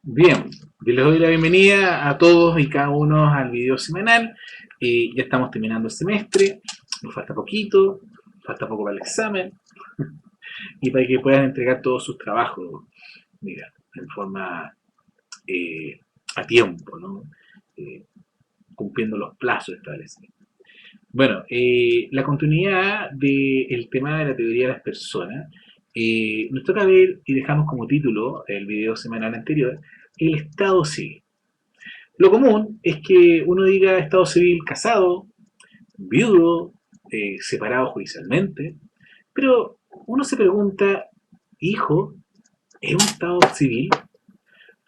Bien, les doy la bienvenida a todos y cada uno al video semanal. Ya estamos terminando el semestre, nos falta poquito, falta poco para el examen y para que puedan entregar todos sus trabajos, mira, en forma eh, a tiempo, ¿no? Eh, Cumpliendo los plazos establecidos. Bueno, la continuidad del tema de la teoría de las personas, nos toca ver y dejamos como título el video semanal anterior, el estado civil. Lo común es que uno diga estado civil casado, viudo, separado judicialmente, pero uno se pregunta, hijo, ¿es un estado civil?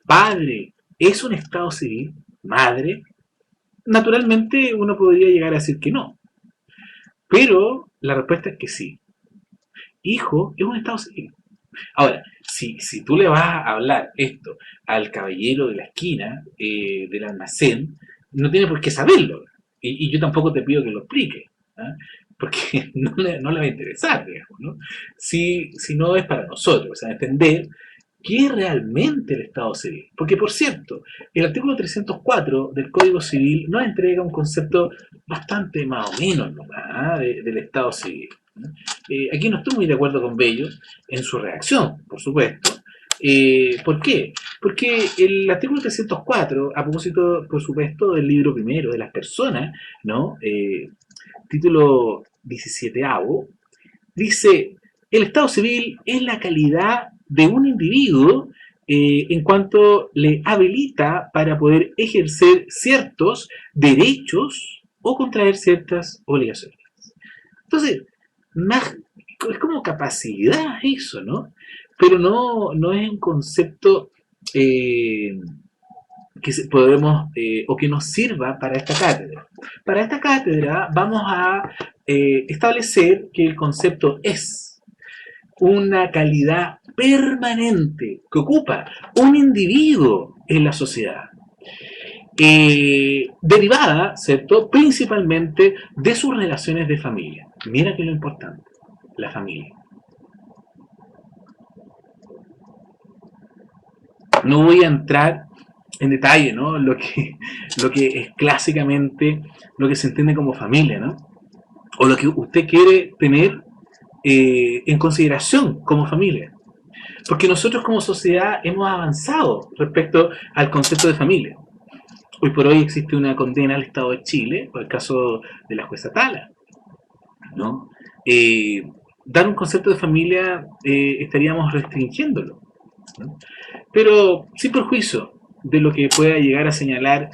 Padre, ¿es un estado civil? Madre, naturalmente uno podría llegar a decir que no, pero la respuesta es que sí. Hijo es un estado civil. Ahora, si tú le vas a hablar esto al caballero de la esquina, del almacén, no tiene por qué saberlo. Y yo tampoco te pido que lo explique, ¿ah? Porque no le va a interesar, digamos, ¿no? Si no es para nosotros, o sea, entender qué es realmente el Estado civil. Porque, por cierto, el artículo 304 del Código Civil nos entrega un concepto bastante más o menos nomás, ¿ah? Del Estado civil, ¿no? Aquí no estoy muy de acuerdo con Bello en su reacción, por supuesto. ¿Por qué? Porque el artículo 304, a propósito, por supuesto, del libro primero de las personas, ¿no? Título 17, dice, el Estado civil es la calidad de un individuo en cuanto le habilita para poder ejercer ciertos derechos o contraer ciertas obligaciones. Entonces, más, es como capacidad eso, ¿no? Pero no es un concepto eh, que podemos o que nos sirva para esta cátedra. Para esta cátedra vamos a establecer que el concepto es una calidad permanente que ocupa un individuo en la sociedad, derivada, ¿cierto?, principalmente de sus relaciones de familia. Mira que es lo importante, la familia. No voy a entrar en detalle, ¿no?, lo que es clásicamente lo que se entiende como familia, ¿no? O lo que usted quiere tener en consideración como familia. Porque nosotros como sociedad hemos avanzado respecto al concepto de familia. Hoy por hoy existe una condena al Estado de Chile por el caso de la jueza Tala, ¿no? Eh, Dar un concepto de familia estaríamos restringiéndolo, ¿no? Pero sin perjuicio de lo que pueda llegar a señalar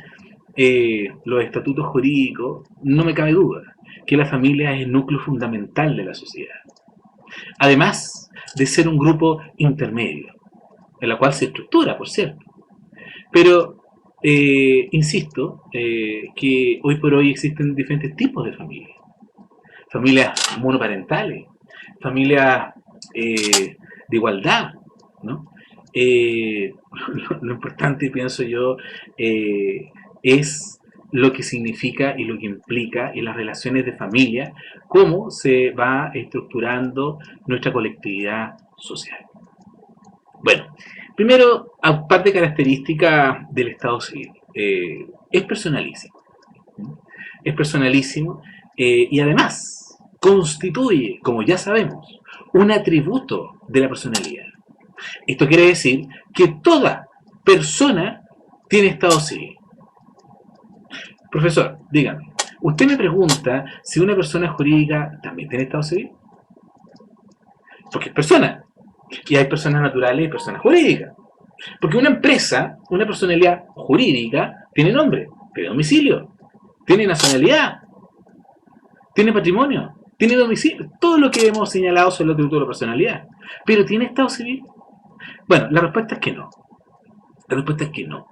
los estatutos jurídicos, no me cabe duda que la familia es el núcleo fundamental de la sociedad. Además de ser un grupo intermedio, en la cual se estructura, por cierto. Pero, insisto, que hoy por hoy existen diferentes tipos de familias. Familias monoparentales, familias de igualdad, ¿no? Lo importante, pienso yo, es lo que significa y lo que implica en las relaciones de familia, cómo se va estructurando nuestra colectividad social. Bueno, primero, aparte de característica del Estado civil, es personalísimo. Es personalísimo y además constituye, como ya sabemos, un atributo de la personalidad. Esto quiere decir que toda persona tiene Estado civil. Profesor, dígame, usted me pregunta si una persona jurídica también tiene Estado civil. Porque es persona. Y hay personas naturales y personas jurídicas. Porque una empresa, una personalidad jurídica, tiene nombre, tiene domicilio, tiene nacionalidad, tiene patrimonio, tiene domicilio. Todo lo que hemos señalado son los atributos de la personalidad. ¿Pero tiene Estado civil? Bueno, la respuesta es que no. La respuesta es que no.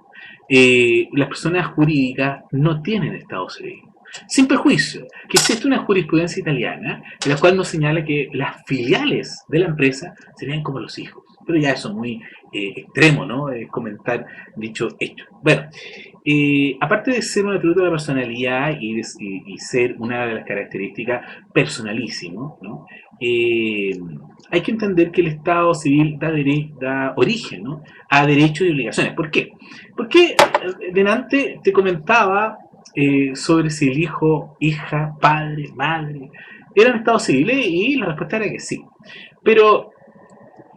Las personas jurídicas no tienen Estado civil. Sin perjuicio que existe una jurisprudencia italiana en la cual nos señala que las filiales de la empresa serían como los hijos. Pero ya eso es muy extremo, ¿no? Comentar dicho hecho. Bueno, aparte de ser un atributo de la personalidad y ser una de las características personalísimo, ¿no? Hay que entender que el Estado civil da origen, ¿no? A derechos y obligaciones. ¿Por qué? Porque delante te comentaba sobre si el hijo, hija, padre, madre eran estados civiles y la respuesta era que sí. Pero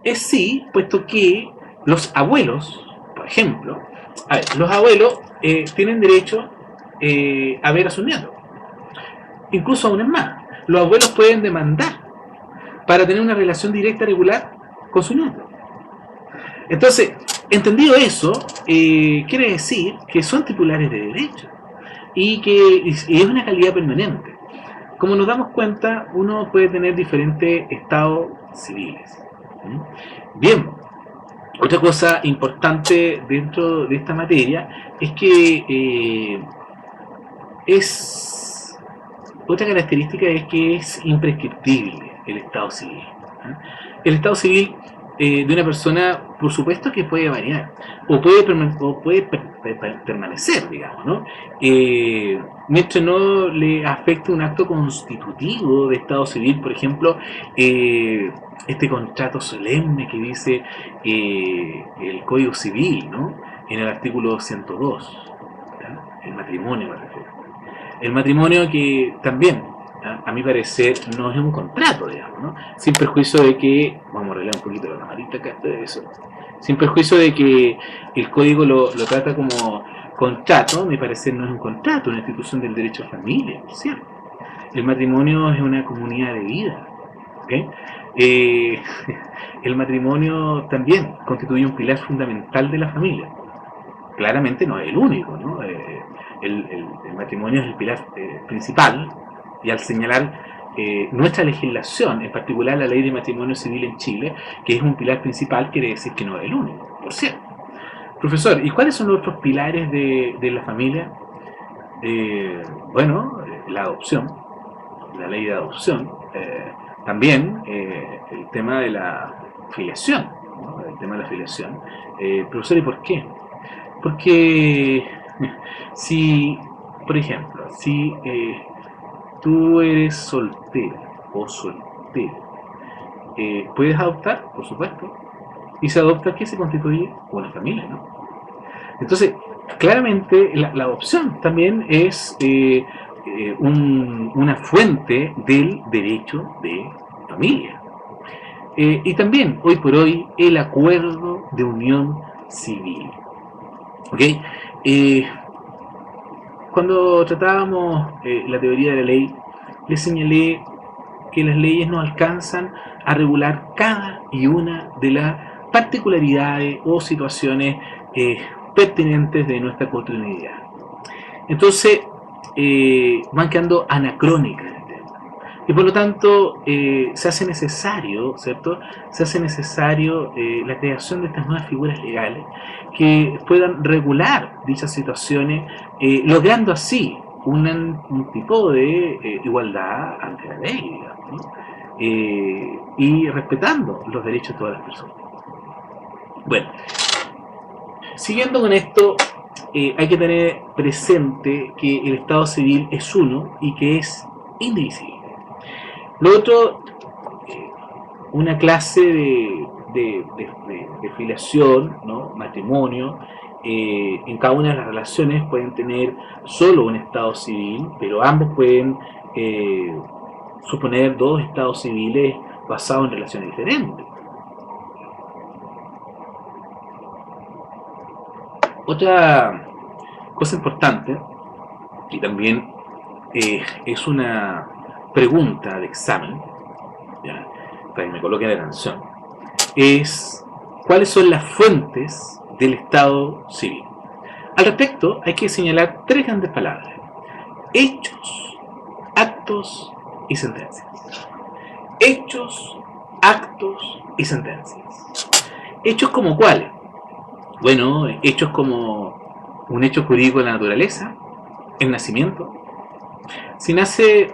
es sí, puesto que los abuelos, por ejemplo, a ver, los abuelos tienen derecho a ver a sus nietos. Incluso aún es más, los abuelos pueden demandar para tener una relación directa regular con su nieto. Entonces, entendido eso, quiere decir que son titulares de derecho y que y es una calidad permanente. Como nos damos cuenta, uno puede tener diferentes estados civiles. Bien, otra cosa importante dentro de esta materia es que es otra característica es que es imprescriptible el estado civil. El estado civil de una persona, por supuesto que puede variar o puede permanecer, digamos, ¿no? Mientras no le afecte un acto constitutivo de estado civil, por ejemplo, este contrato solemne que dice el Código Civil, ¿no? En el artículo 102, ¿ya? El matrimonio, me refiero. El matrimonio que también, a mi parecer, no es un contrato, digamos, ¿no? Sin perjuicio de que, vamos a arreglar un poquito la camarita acá, eso. Sin perjuicio de que el código lo trata como contrato, a mi parecer no es un contrato, una institución del derecho a familia, ¿cierto? El matrimonio es una comunidad de vida, ¿ok? Eh, el matrimonio también constituye un pilar fundamental de la familia. Claramente no es el único, ¿no? El matrimonio es el pilar principal y al señalar nuestra legislación, en particular la ley de matrimonio civil en Chile, que es un pilar principal, quiere decir que no es el único, por cierto. Profesor, ¿y cuáles son los otros pilares de la familia? Bueno, la adopción, la ley de adopción, también el tema de la filiación, ¿no? El tema de la filiación. Profesor, ¿y por qué? Porque si, por ejemplo, si tú eres soltera o soltero, puedes adoptar, por supuesto, y se adopta, ¿qué se constituye? Una familia, ¿no? Entonces, claramente la adopción también es una fuente del derecho de familia. Y también, hoy por hoy, el acuerdo de unión civil. ¿Ok? Eh, Cuando tratábamos la teoría de la ley, les señalé que las leyes no alcanzan a regular cada y una de las particularidades o situaciones pertinentes de nuestra cotidianidad. Entonces, van quedando anacrónicas. Y por lo tanto, se hace necesario, ¿cierto? Se hace necesario la creación de estas nuevas figuras legales que puedan regular dichas situaciones, logrando así un tipo de igualdad ante la ley, digamos, ¿no? Y respetando los derechos de todas las personas. Bueno, siguiendo con esto, hay que tener presente que el Estado civil es uno y que es indivisible. Lo otro, una clase de filiación, ¿no? Matrimonio, en cada una de las relaciones pueden tener solo un estado civil, pero ambos pueden suponer dos estados civiles basados en relaciones diferentes. Otra cosa importante, y también es una pregunta de examen, ¿ya? Para que me coloquen atención, es cuáles son las fuentes del Estado civil. Al respecto, hay que señalar tres grandes palabras: hechos, actos y sentencias. Hechos, actos y sentencias. ¿Hechos como cuáles? Bueno, hechos como un hecho jurídico de la naturaleza, el nacimiento. Si nace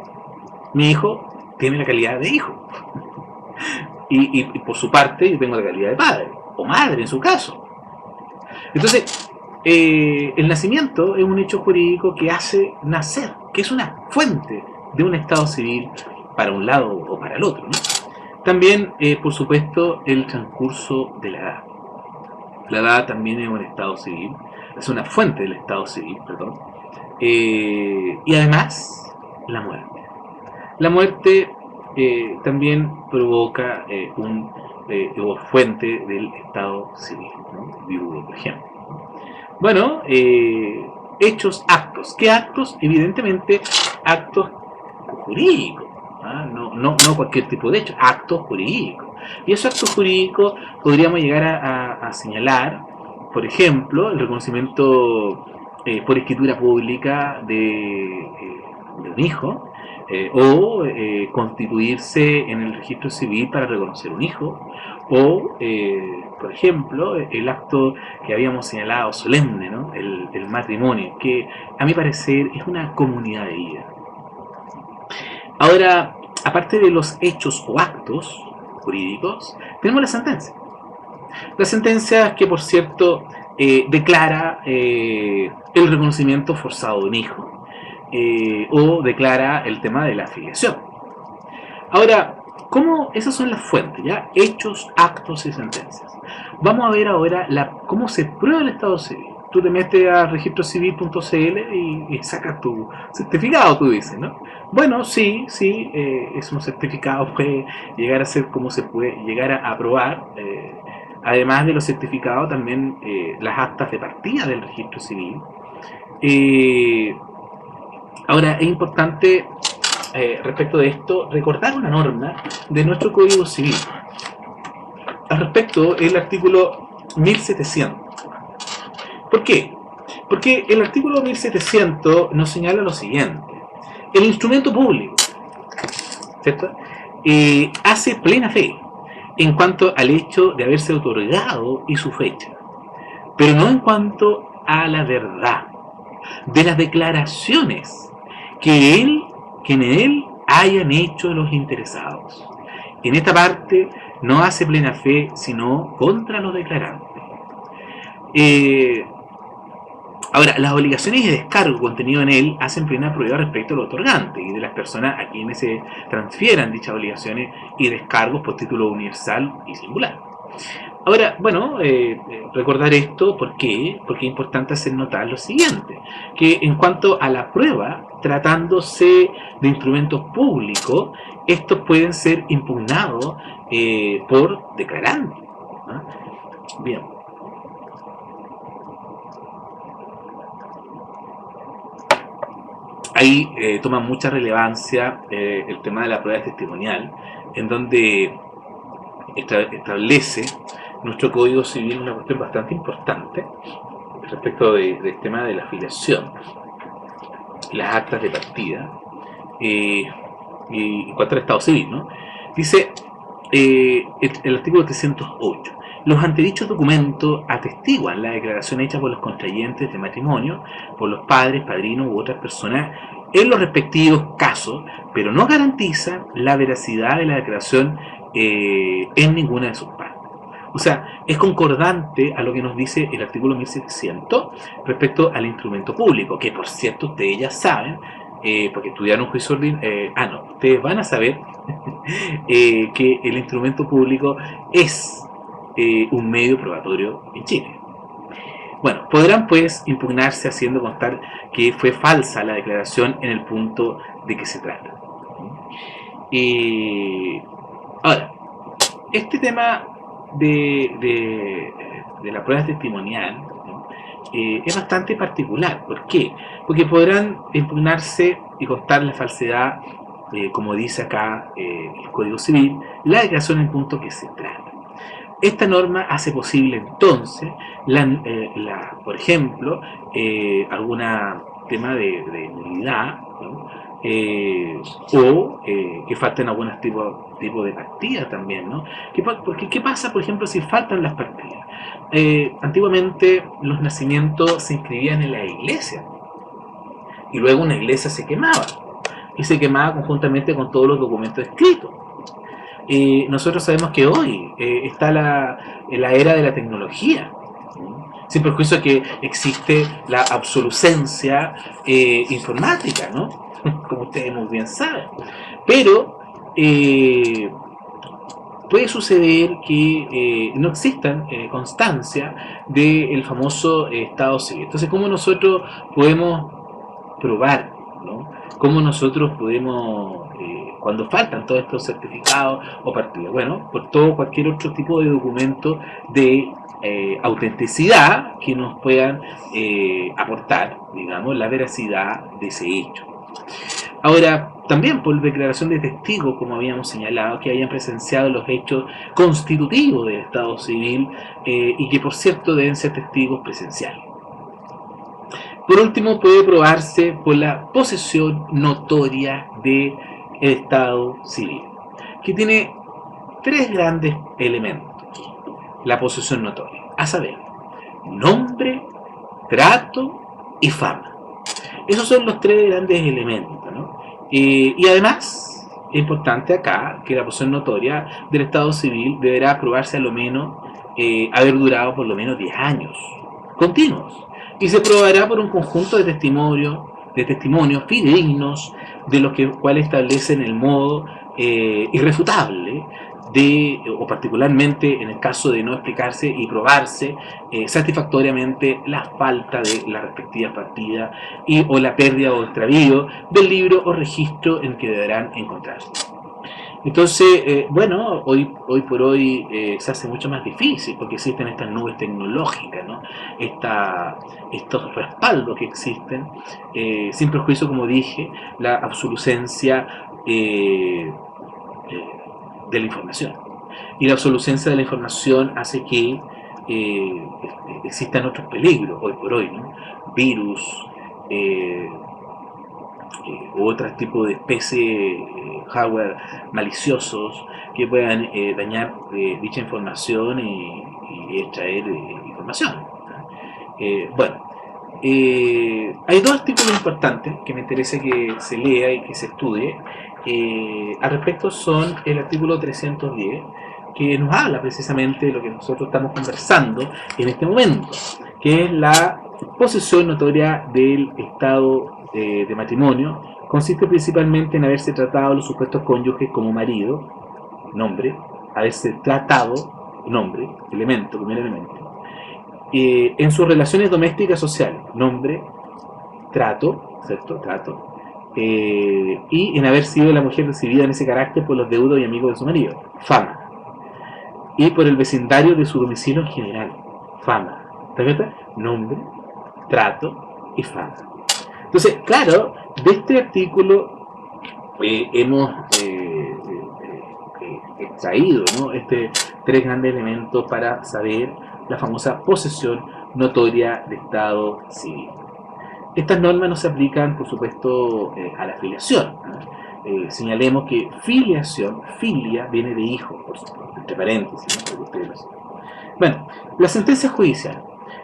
mi hijo, tiene la calidad de hijo. y por su parte yo tengo la calidad de padre, o madre en su caso. Entonces, el nacimiento es un hecho jurídico que hace nacer, que es una fuente de un estado civil para un lado o para el otro, ¿no? También, por supuesto, el transcurso de la edad. La edad también es un estado civil, es una fuente del estado civil, perdón. Y además, la muerte. La muerte también provoca o fuente del estado civil, ¿no? Viudo, por ejemplo. Bueno, hechos, actos. ¿Qué actos? Evidentemente, actos jurídicos. ¿Ah? No cualquier tipo de hecho, actos jurídicos. Y esos actos jurídicos podríamos llegar a señalar, por ejemplo, el reconocimiento por escritura pública de un hijo, o constituirse en el registro civil para reconocer un hijo, o, por ejemplo, el acto que habíamos señalado solemne, ¿no? El matrimonio, que a mi parecer es una comunidad de vida. Ahora, aparte de los hechos o actos jurídicos, tenemos la sentencia. La sentencia que, por cierto, declara el reconocimiento forzado de un hijo, o declara el tema de la afiliación. Ahora, ¿cómo? Esas son las fuentes, ¿ya? Hechos, actos y sentencias. Vamos a ver ahora cómo se prueba el estado civil. Tú te metes a registrocivil.cl y sacas tu certificado, tú dices, ¿no? Bueno, sí, es un certificado, puede llegar a ser como se puede llegar a aprobar. Además de los certificados, también las actas de partida del registro civil. Ahora, es importante, respecto de esto, recordar una norma de nuestro Código Civil. Al respecto, el artículo 1700. ¿Por qué? Porque el artículo 1700 nos señala lo siguiente. El instrumento público, ¿cierto? Hace plena fe en cuanto al hecho de haberse otorgado y su fecha, pero no en cuanto a la verdad de las declaraciones que en él hayan hecho los interesados. En esta parte no hace plena fe, sino contra los declarantes. Ahora, las obligaciones de descargo contenido en él hacen plena prueba respecto al otorgante y de las personas a quienes se transfieran dichas obligaciones y descargos por título universal y singular. Ahora, bueno, recordar esto, ¿por qué? Porque es importante hacer notar lo siguiente, que en cuanto a la prueba, tratándose de instrumentos públicos, estos pueden ser impugnados por declarantes, ¿no? Bien. Ahí toma mucha relevancia el tema de la prueba testimonial, en donde establece nuestro Código Civil una cuestión bastante importante respecto del tema de la afiliación, las actas de partida, y en cuanto al Estado Civil, ¿no? Dice el artículo 308. Los antedichos documentos atestiguan la declaración hecha por los contrayentes de matrimonio, por los padres, padrinos u otras personas en los respectivos casos, pero no garantizan la veracidad de la declaración en ninguna de sus partes. O sea, es concordante a lo que nos dice el artículo 1700 respecto al instrumento público, que por cierto ustedes ya saben, porque estudiaron juicio ordinario, ustedes van a saber que el instrumento público es un medio probatorio en Chile. Bueno, podrán pues impugnarse haciendo constar que fue falsa la declaración en el punto de que se trata. Ahora, este tema de la prueba testimonial, ¿no? Es bastante particular. ¿Por qué? Porque podrán impugnarse y constar la falsedad, como dice acá el Código Civil, la declaración en el punto que se trata. Esta norma hace posible entonces, por ejemplo, algún tema de nulidad, ¿no? O que falten algunos tipos de partidas también, ¿no? Porque ¿qué pasa, por ejemplo, si faltan las partidas? Antiguamente los nacimientos se inscribían en la iglesia y luego una iglesia se quemaba y se quemaba conjuntamente con todos los documentos escritos. nosotros sabemos que hoy está la era de la tecnología, sin perjuicio que existe la obsolescencia informática, ¿no? Como ustedes muy bien saben. Pero puede suceder que no existan constancia del famoso estado civil. Entonces, ¿cómo nosotros podemos probar, ¿no? ¿Cómo nosotros podemos, cuando faltan todos estos certificados o partidas? Bueno, por todo cualquier otro tipo de documento de autenticidad que nos puedan aportar, digamos, la veracidad de ese hecho. Ahora, también por declaración de testigos, como habíamos señalado, que hayan presenciado los hechos constitutivos del Estado civil y que, por cierto, deben ser testigos presenciales. Por último, puede probarse por la posesión notoria del Estado civil, que tiene tres grandes elementos. La posesión notoria, a saber, nombre, trato y fama. Esos son los tres grandes elementos, ¿no? Y además, es importante acá que la posesión notoria del Estado civil deberá probarse a lo menos haber durado por lo menos 10 años continuos, y se probará por un conjunto de testimonios fidedignos de los cuales establecen el modo irrefutable o particularmente en el caso de no explicarse y probarse satisfactoriamente la falta de la respectiva partida o la pérdida o extravío del libro o registro en que deberán encontrarse. Entonces, bueno, hoy por hoy se hace mucho más difícil porque existen estas nubes tecnológicas, ¿no? Estos respaldos que existen, sin perjuicio, como dije, la obsolescencia de la información. Y la obsolescencia de la información hace que existan otros peligros hoy por hoy, ¿no? Virus, u otros tipos de especies, hardware maliciosos que puedan dañar dicha información y extraer información. Bueno, hay dos artículos importantes que me interesa que se lea y que se estudie. Al respecto son el artículo 310, que nos habla precisamente de lo que nosotros estamos conversando en este momento, que es la posesión notoria del estado de matrimonio. Consiste principalmente en haberse tratado a los supuestos cónyuges como marido, nombre, haberse tratado, nombre, elemento, primer elemento, en sus relaciones domésticas sociales, nombre, trato, ¿cierto? Trato, y en haber sido la mujer recibida en ese carácter por los deudos y amigos de su marido, fama, y por el vecindario de su domicilio en general, fama, ¿te acuerdas? Nombre, trato y fama. Entonces, claro, de este artículo hemos extraído, ¿no? Tres grandes elementos para saber la famosa posesión notoria de Estado civil. Estas normas no se aplican, por supuesto, a la filiación, ¿no? Señalemos que filiación, filia, viene de hijo, por supuesto, entre paréntesis, ¿no? Bueno, la sentencia judicial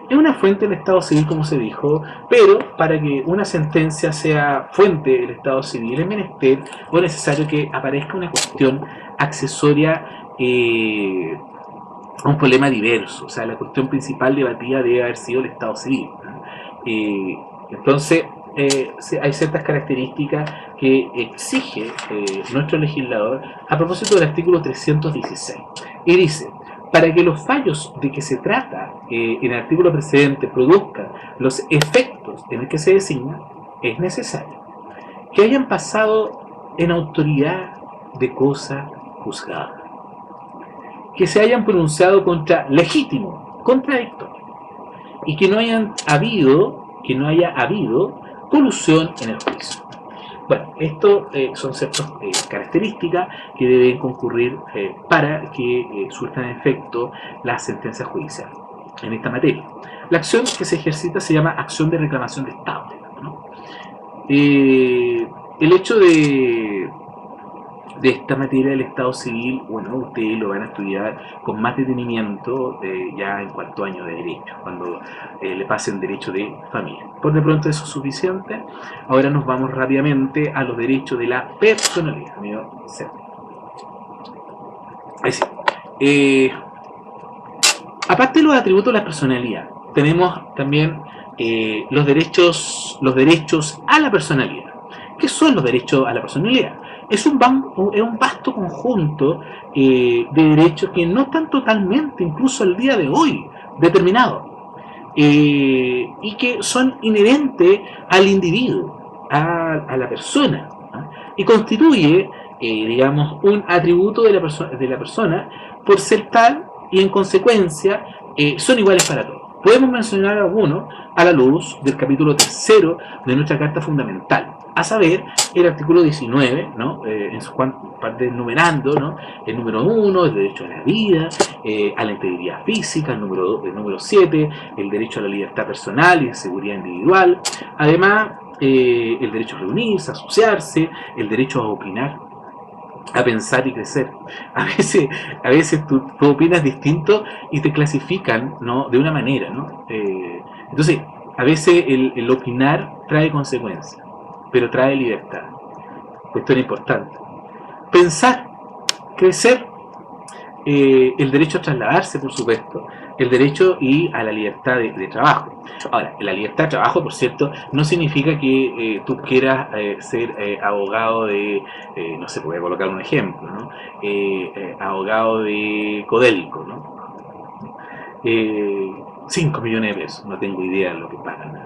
es una fuente del Estado civil, como se dijo, pero para que una sentencia sea fuente del Estado civil es menester o necesario que aparezca una cuestión accesoria a un problema diverso. O sea, la cuestión principal debatida debe haber sido el Estado civil, ¿no? Entonces, hay ciertas características que exige nuestro legislador a propósito del artículo 316. Y dice: para que los fallos de que se trata en el artículo precedente produzcan los efectos en el que se designa, es necesario que hayan pasado en autoridad de cosa juzgada, que se hayan pronunciado contra legítimo, contradictorio, y que no haya habido colusión en el juicio. Bueno, esto son ciertas características que deben concurrir para que surtan efecto las sentencias judiciales en esta materia. La acción que se ejercita se llama acción de reclamación de Estado, ¿no? El hecho de esta materia del Estado civil, bueno, ustedes lo van a estudiar con más detenimiento ya en cuarto año de Derecho, cuando le pasen Derecho de Familia. Por de pronto eso es suficiente. Ahora nos vamos rápidamente a los derechos de la personalidad, amigo Sergio. Ahí sí. Aparte de los atributos de la personalidad, tenemos también los derechos a la personalidad. ¿Qué son los derechos a la personalidad? Es un vasto conjunto de derechos que no están totalmente, incluso al día de hoy, determinados, y que son inherentes al individuo, a la persona, ¿no? Y constituye, digamos, un atributo de la persona por ser tal y en consecuencia son iguales para todos. Podemos mencionar algunos a la luz del capítulo tercero de nuestra Carta Fundamental, a saber, el artículo 19, ¿no? En su parte enumerando, ¿no? El número 1, el derecho a la vida, a la integridad física, el número 7, el derecho a la libertad personal y seguridad individual, además el derecho a reunirse, a asociarse, el derecho a opinar, a pensar y crecer. A veces tú opinas distinto y te clasifican, ¿no? De una manera, ¿no? Entonces, a veces el opinar trae consecuencias, pero trae libertad. Esto es importante. Pensar, crecer, el derecho a trasladarse, por supuesto, el derecho y a la libertad de trabajo. Ahora, la libertad de trabajo, por cierto, no significa que tú quieras ser abogado de, no sé, voy a colocar un ejemplo, ¿no? Abogado de Codelco, ¿no? 5 millones de pesos, no tengo idea de lo que pagan, ¿no?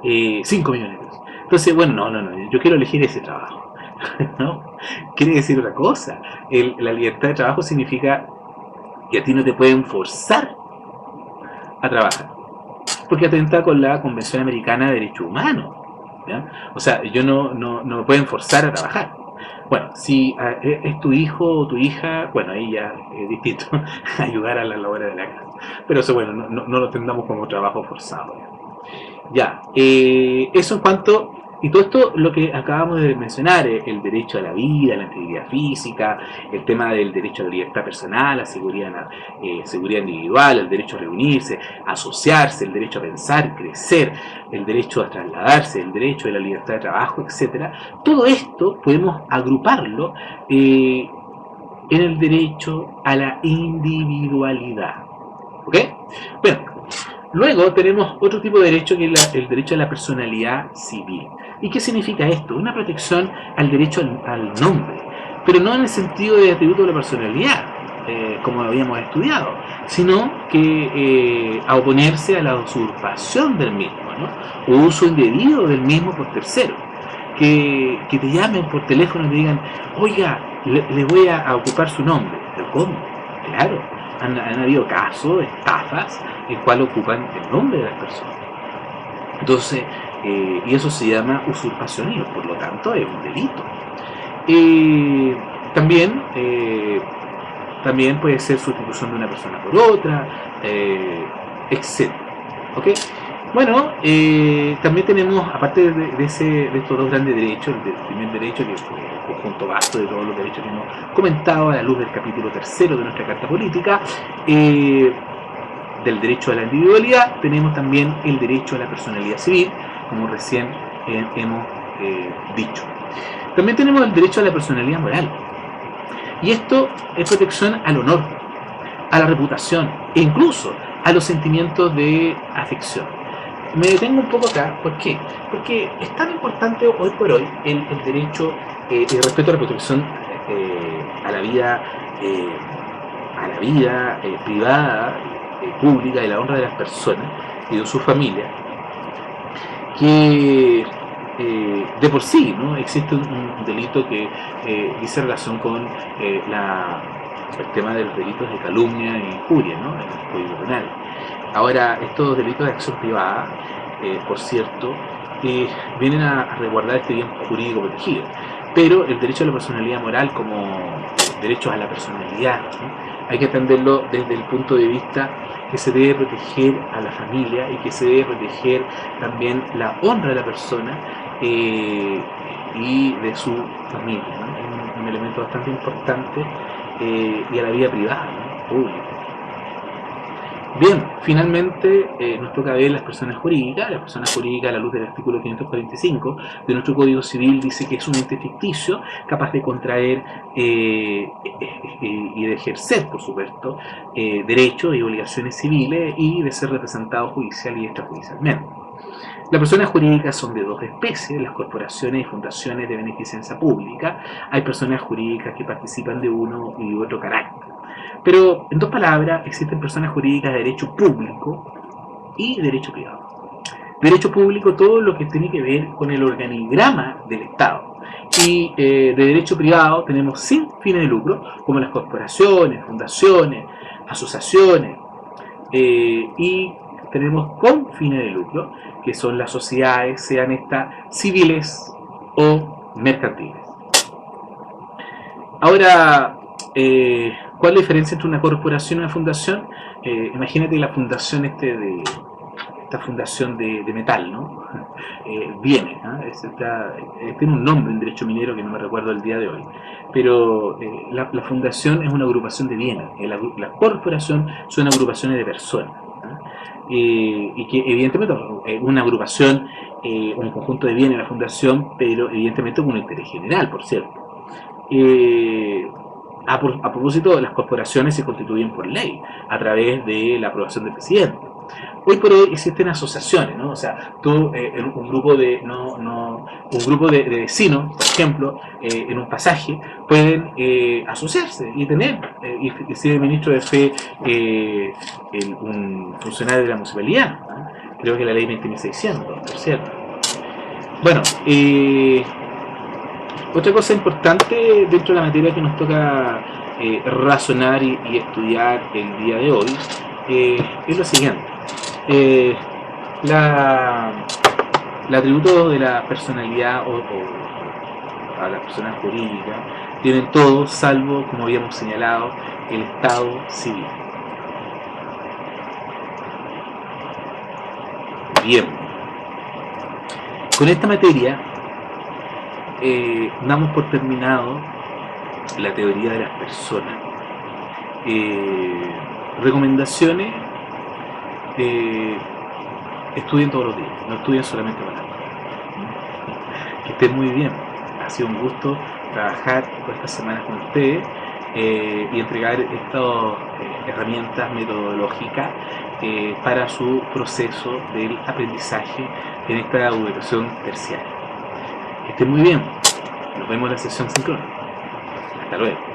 5 millones de pesos. Entonces, bueno, no, yo quiero elegir ese trabajo. ¿No? Quiere decir otra cosa. La libertad de trabajo significa que a ti no te pueden forzar a trabajar, porque atenta con la Convención Americana de Derechos Humanos, ¿ya? O sea, no me pueden forzar a trabajar. Bueno, si es tu hijo o tu hija, bueno, ahí ya es distinto, ayudar a la labor de la casa. Pero eso, bueno, no lo tengamos como trabajo forzado. Ya, eso en cuanto. Y todo esto, lo que acabamos de mencionar, el derecho a la vida, la integridad física, el tema del derecho a la libertad personal, la seguridad, seguridad individual, el derecho a reunirse, a asociarse, el derecho a pensar, crecer, el derecho a trasladarse, el derecho de la libertad de trabajo, etcétera. Todo esto podemos agruparlo en el derecho a la individualidad. ¿Ok? Bueno, luego tenemos otro tipo de derecho que es el derecho a la personalidad civil. ¿Y qué significa esto? Una protección al derecho al nombre, pero no en el sentido de atributo de la personalidad, como habíamos estudiado, sino que a oponerse a la usurpación del mismo, ¿no? O uso indebido del mismo por terceros. Que te llamen por teléfono y te digan, oiga, le voy a ocupar su nombre. ¿Pero cómo? Claro, han habido casos de estafas en cual ocupan el nombre de las personas. Entonces, y eso se llama usurpación y por lo tanto es un delito. Eh, también, también puede ser sustitución de una persona por otra, etc. ¿Ok? Bueno, también tenemos, aparte de estos dos grandes derechos, el primer derecho, que es el conjunto vasto de todos los derechos que hemos comentado a la luz del capítulo tercero de nuestra Carta Política, del derecho a la individualidad, tenemos también el derecho a la personalidad civil, como recién hemos dicho. También tenemos el derecho a la personalidad moral, y esto es protección al honor, a la reputación e incluso a los sentimientos de afección. Me detengo un poco acá, ¿por qué? Porque es tan importante hoy por hoy el derecho y respeto a la protección a la vida, eh, privada, pública y la honra de las personas y de su familia, que de por sí, ¿no? Existe un delito que dice relación con el tema de los delitos de calumnia e injuria, ¿no? En el Código Penal. Ahora, estos delitos de acción privada, por cierto, vienen a resguardar este bien jurídico protegido, pero el derecho a la personalidad moral como derechos a la personalidad, ¿no? Hay que atenderlo desde el punto de vista que se debe proteger a la familia y que se debe proteger también la honra de la persona y de su familia, ¿no? Es un elemento bastante importante y a la vida privada, ¿no? Pública. Bien, finalmente nos toca ver las personas jurídicas. Las personas jurídicas, a la luz del artículo 545 de nuestro Código Civil, dice que es un ente ficticio capaz de contraer y de ejercer, por supuesto, derechos y obligaciones civiles y de ser representado judicial y extrajudicialmente. Las personas jurídicas son de dos especies: las corporaciones y fundaciones de beneficencia pública. Hay personas jurídicas que participan de uno y otro carácter. Pero, en dos palabras, existen personas jurídicas de derecho público y derecho privado. Derecho público, todo lo que tiene que ver con el organigrama del Estado. Y de derecho privado tenemos sin fines de lucro, como las corporaciones, fundaciones, asociaciones, y tenemos con fines de lucro, que son las sociedades, sean estas civiles o mercantiles. Ahora, ¿cuál es la diferencia entre una corporación y una fundación? Imagínate la fundación esta fundación de metal, ¿no? Viene, tiene un nombre en derecho minero que no me recuerdo el día de hoy, pero la fundación es una agrupación de bienes, la corporación son agrupaciones de personas, ¿no? Y que evidentemente una agrupación, un conjunto de bienes, la fundación, pero evidentemente con un interés general, por cierto. Eh, a propósito, las corporaciones se constituyen por ley a través de la aprobación del presidente. Hoy por hoy existen asociaciones, ¿no? O sea, un grupo de vecinos, por ejemplo, en un pasaje, pueden asociarse y tener, y ser ministro de fe un funcionario de la municipalidad, ¿no? Creo que la ley 20.600, por cierto. Bueno, otra cosa importante dentro de la materia que nos toca razonar y estudiar el día de hoy es lo siguiente. Eh, la, el atributo de la personalidad a la persona jurídica tienen todos, salvo, como habíamos señalado, el estado civil. Bien, con esta materia damos por terminado la teoría de las personas. Recomendaciones: estudien todos los días, no estudien solamente para nada. Que estén muy bien. Ha sido un gusto trabajar por estas semanas con ustedes y entregar estas herramientas metodológicas para su proceso del aprendizaje en esta educación terciaria. Que estén muy bien. Nos vemos en la sesión síncrona. Hasta luego.